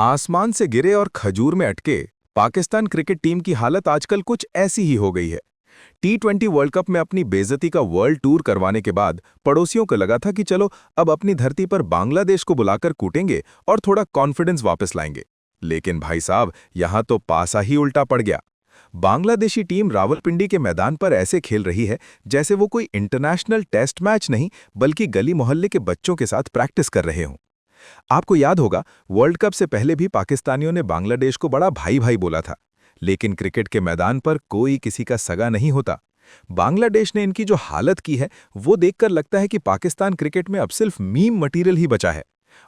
आसमान से गिरे और खजूर में अटके पाकिस्तान क्रिकेट टीम की हालत आजकल कुछ ऐसी ही हो गई है। टी20 वर्ल्ड कप में अपनी बेइज्जती का वर्ल्ड टूर करवाने के बाद पड़ोसियों को लगा था कि चलो अब अपनी धरती पर बांग्लादेश को बुलाकर कूटेंगे और थोड़ा कॉन्फिडेंस वापस लाएंगे। लेकिन भाई साहब, यहां तो पासा ही उल्टा पड़ गया। बांग्लादेशी टीम रावलपिंडी के मैदान पर ऐसे खेल रही है जैसे वो कोई इंटरनेशनल टेस्ट मैच नहीं बल्कि गली मोहल्ले के बच्चों के साथ प्रैक्टिस कर रहे हों। आपको याद होगा, वर्ल्ड कप से पहले भी पाकिस्तानियों ने बांग्लादेश को बड़ा भाई भाई बोला था। लेकिन क्रिकेट के मैदान पर कोई किसी का सगा नहीं होता। बांग्लादेश ने इनकी जो हालत की है वो देखकर लगता है कि पाकिस्तान क्रिकेट में अब सिर्फ मीम मटेरियल ही बचा है।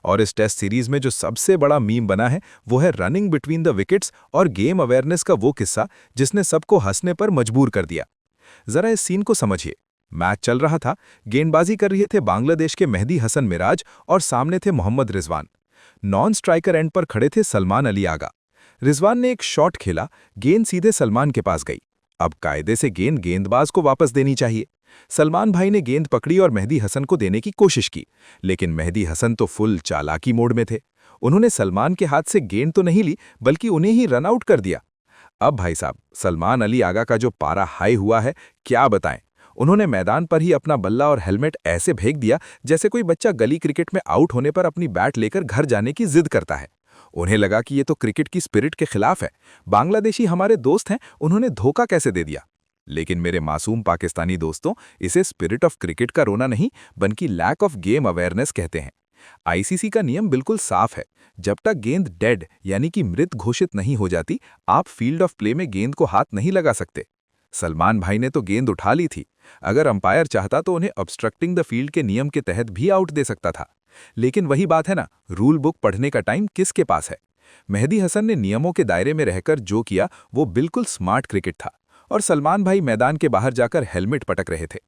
और इस टेस्ट सीरीज में जो सबसे बड़ा मीम बना है वो है रनिंग बिटवीन द विकेट्स और गेम अवेयरनेस का वो किस्सा जिसने सबको हंसने पर मजबूर कर दिया। जरा इस सीन को समझिए। मैच चल रहा था, गेंदबाजी कर रहे थे बांग्लादेश के मेहदी हसन मिराज और सामने थे Mohammad Rizwan. Non striker end पर खड़े थे सलमान अली आगा। रिजवान ने एक शॉट खेला, गेंद सीधे सलमान के पास गई। अब कायदे से गेंद गेंदबाज को वापस देनी चाहिए। सलमान भाई ने गेंद पकड़ी और मेहदी हसन को देने की कोशिश की, लेकिन मेहदी हसन तो फुल चालाकी मोड में थे। उन्होंने सलमान के हाथ से गेंद तो नहीं ली बल्कि उन्हें ही रन आउट कर दिया। अब भाई साहब, सलमान अली आगा का जो पारा हाई हुआ है क्या बताएं। उन्होंने मैदान पर ही अपना बल्ला और हेलमेट ऐसे फेंक दिया जैसे कोई बच्चा गली क्रिकेट में आउट होने पर अपनी बैट लेकर घर जाने की जिद करता है। उन्हें लगा कि ये तो क्रिकेट की स्पिरिट के खिलाफ है। बांग्लादेशी हमारे दोस्त हैं, उन्होंने धोखा कैसे दे दिया। लेकिन मेरे मासूम पाकिस्तानी दोस्तों, इसे स्पिरिट ऑफ क्रिकेट का रोना नहीं बल्कि लैक ऑफ गेम अवेयरनेस कहते हैं। आईसीसी का नियम बिल्कुल साफ है। जब तक गेंद डेड यानी कि मृत घोषित नहीं हो जाती, आप फील्ड ऑफ प्ले में गेंद को हाथ नहीं लगा सकते। सलमान भाई ने तो गेंद उठा ली थी। अगर अंपायर चाहता तो उन्हें ऑब्स्ट्रक्टिंग द फील्ड के नियम के तहत भी आउट दे सकता था। लेकिन वही बात है ना, रूल बुक पढ़ने का टाइम किसके पास है। मेहदी हसन ने नियमों के दायरे में रहकर जो किया वो बिल्कुल स्मार्ट क्रिकेट था। और सलमान भाई मैदान के बाहर जाकर हेलमेट पटक रहे थे।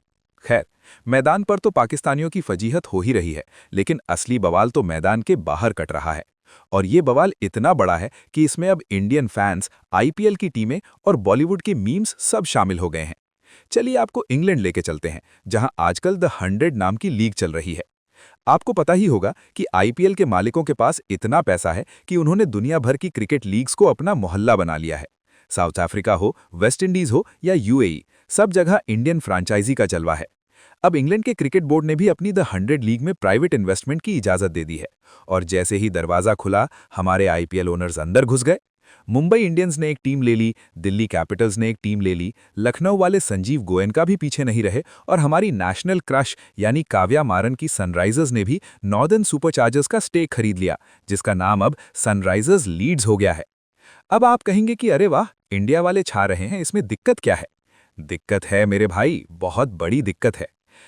खैर, मैदान पर तो पाकिस्तानियों की फजीहत हो ही रही है, लेकिन असली बवाल तो मैदान के बाहर कट रहा है। और ये बवाल इतना बड़ा है कि इसमें अब इंडियन फैंस, आईपीएल की टीमें और बॉलीवुड के मीम्स सब शामिल हो गए हैं। चलिए आपको इंग्लैंड लेके चलते हैं, जहां आजकल द 100 नाम की लीग चल रही है। आपको पता ही होगा कि आईपीएल के मालिकों के पास इतना पैसा है कि उन्होंने दुनिया भर की क्रिकेट लीग्स को अपना मोहल्ला बना लिया है। साउथ अफ्रीका हो, वेस्ट इंडीज हो या यूएई, सब जगह इंडियन फ्रांचाइजी का जलवा है। अब इंग्लैंड के क्रिकेट बोर्ड ने भी अपनी द 100 लीग में प्राइवेट इन्वेस्टमेंट की इजाजत दे दी है। और जैसे ही दरवाजा खुला, हमारे आईपीएल ओनर्स अंदर घुस गए। मुंबई इंडियंस ने एक टीम ले ली, दिल्ली कैपिटल्स ने एक टीम ले ली, लखनऊ वाले संजीव गोयनका भी पीछे नहीं रहे और हमारी नेशनल क्रश यानी काव्या मारन की सनराइजर्स ने भी नॉर्दर्न सुपरचार्जर्स का स्टेक खरीद लिया, जिसका नाम अब सनराइजर्स लीड्स हो गया है। अब आप कहेंगे कि अरे वाह, इंडिया वाले छा रहे हैं, इसमें दिक्कत क्या है। दिक्कत है मेरे भाई, बहुत बड़ी दिक्कत है।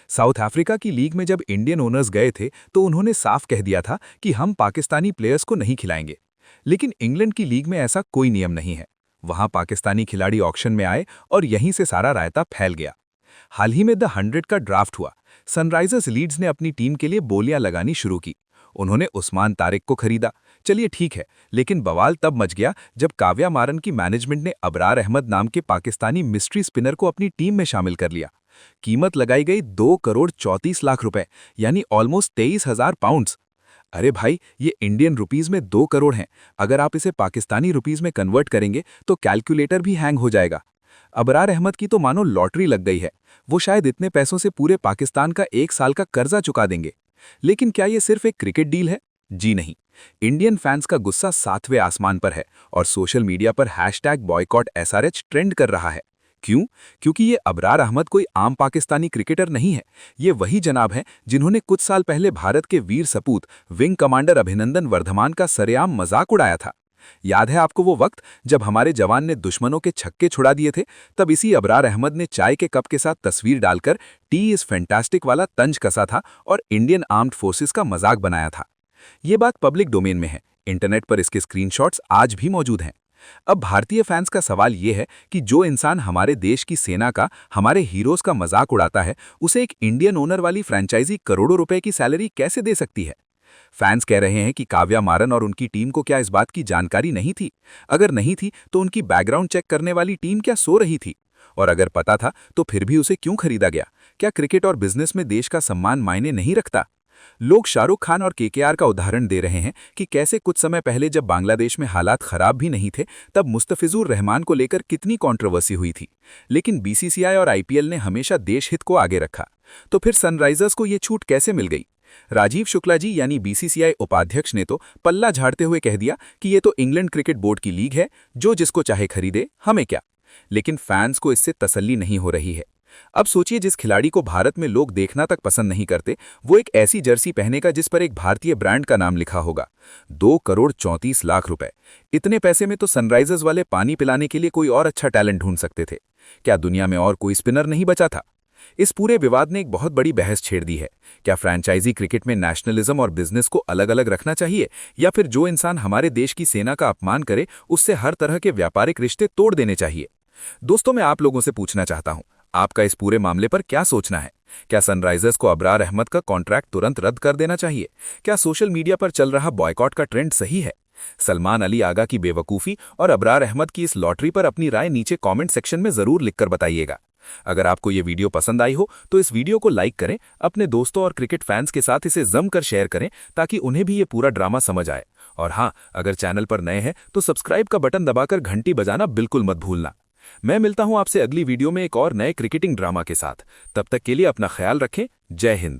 साउथ अफ्रीका की लीग में जब इंडियन ओनर्स गए थे तो उन्होंने साफ कह दिया था कि हम पाकिस्तानी प्लेयर्स को नहीं खिलाएंगे। लेकिन इंग्लैंड की लीग में ऐसा कोई नियम नहीं है। वहां पाकिस्तानी खिलाड़ी ऑक्शन में आए और यहीं से सारा रायता फैल गया। हाल ही में द 100 का ड्राफ्ट हुआ। सनराइजर्स लीड्स ने अपनी टीम के लिए बोलियां लगानी शुरू की। उन्होंने उस्मान तारिक को खरीदा। चलिए ठीक है, लेकिन बवाल तब मच गया जब काव्या मारन की मैनेजमेंट ने अबरार अहमद नाम के पाकिस्तानी मिस्ट्री स्पिनर को अपनी टीम में शामिल कर लिया। कीमत लगाई गई 2 करोड़ 34 लाख रुपए, यानी ऑलमोस्ट 23,000 पाउंड्स। अरे भाई, ये इंडियन रुपीस में 2 करोड़ हैं। अगर आप इसे पाकिस्तानी रुपीस में कन्वर्ट करेंगे तो कैलकुलेटर भी हैंग हो जाएगा। अबरार अहमद की तो मानो लॉटरी लग गई है। वो शायद इतने पैसों से पूरे पाकिस्तान का 1 साल का कर्जा चुका देंगे। लेकिन क्या ये सिर्फ एक क्रिकेट डील है? जी नहीं। इंडियन फैंस का गुस्सा 7वें आसमान पर है और सोशल मीडिया पर #बॉयकॉट SRH ट्रेंड कर रहा है। क्यों? क्योंकि ये अबरार अहमद कोई आम पाकिस्तानी क्रिकेटर नहीं है। ये वही जनाब हैं जिन्होंने कुछ साल पहले भारत के वीर सपूत विंग कमांडर अभिनंदन वर्धमान का सरेआम मजाक उड़ाया था। याद है आपको वो वक्त जब हमारे जवान ने दुश्मनों के छक्के छुड़ा दिए थे? तब इसी अबरार अहमद ने चाय के कप के साथ तस्वीर डालकर टी इज फैंटास्टिक वाला तंज कसा था और इंडियन आर्म्ड फोर्सेस का मजाक बनाया था। ये बात पब्लिक डोमेन में है। इंटरनेट पर इसके स्क्रीनशॉट्स आज भी मौजूद हैं। अब भारतीय फैंस का सवाल ये है कि जो इंसान हमारे देश की सेना का, हमारे हीरोज का मजाक उड़ाता है, उसे एक इंडियन ओनर वाली फ्रेंचाइजी करोड़ों रुपए की सैलरी कैसे दे सकती है? फैंस कह रहे हैं कि काव्या मारन और उनकी टीम को क्या इस बात की जानकारी नहीं थी? अगर नहीं थी तो उनकी बैकग्राउंड चेक करने वाली टीम क्या सो रही थी? और अगर पता था तो फिर भी उसे क्यों खरीदा गया? क्या क्रिकेट और बिजनेस में देश का सम्मान मायने नहीं रखता? लोग शाहरुख खान और केकेआर का उदाहरण दे रहे हैं कि कैसे कुछ समय पहले जब बांग्लादेश में हालात खराब भी नहीं थे तब मुस्तफिजुर रहमान को लेकर कितनी कंट्रोवर्सी हुई थी। लेकिन बीसीसीआई और आईपीएल ने हमेशा देश हित को आगे रखा। तो फिर सनराइजर्स को ये छूट कैसे मिल गई? राजीव शुक्ला जी यानी बीसीसीआई उपाध्यक्ष ने तो पल्ला झाड़ते हुए कह दिया कि ये तो इंग्लैंड क्रिकेट बोर्ड की लीग है, जो जिसको चाहे खरीदे, हमें क्या। लेकिन फैंस को इससे तसल्ली नहीं हो रही है। अब सोचिए, जिस खिलाड़ी को भारत में लोग देखना तक पसंद नहीं करते, वो एक ऐसी जर्सी पहनेगा जिस पर एक भारतीय ब्रांड का नाम लिखा होगा। 2 करोड़ 34 लाख रुपए। इतने पैसे में तो सनराइजर्स वाले पानी पिलाने के लिए कोई और अच्छा टैलेंट ढूंढ सकते थे। क्या दुनिया में और कोई स्पिनर नहीं बचा था? इस पूरे विवाद ने एक बहुत बड़ी बहस छेड़ दी है। क्या फ्रैंचाइजी क्रिकेट में नेशनलिज्म और बिजनेस को अलग अलग रखना चाहिए, या फिर जो इंसान हमारे देश की सेना का अपमान करे उससे हर तरह के व्यापारिक रिश्ते तोड़ देने चाहिए? दोस्तों, मैं आप लोगों से पूछना चाहता हूं, आपका इस पूरे मामले पर क्या सोचना है? क्या सनराइजर्स को अबरार अहमद का कॉन्ट्रैक्ट तुरंत रद्द कर देना चाहिए? क्या सोशल मीडिया पर चल रहा बॉयकॉट का ट्रेंड सही है? सलमान अली आगा की बेवकूफ़ी और अबरार अहमद की इस लॉटरी पर अपनी राय नीचे कमेंट सेक्शन में ज़रूर लिखकर बताइएगा। अगर आपको ये वीडियो पसंद आई हो तो इस वीडियो को लाइक करें, अपने दोस्तों और क्रिकेट फैंस के साथ इसे जमकर शेयर करें ताकि उन्हें भी ये पूरा ड्रामा समझ आए। और हाँ, अगर चैनल पर नए हैं तो सब्सक्राइब का बटन दबाकर घंटी बजाना बिल्कुल मत भूलना। मैं मिलता हूं आपसे अगली वीडियो में एक और नए क्रिकेटिंग ड्रामा के साथ। तब तक के लिए अपना ख्याल रखें। जय हिंद।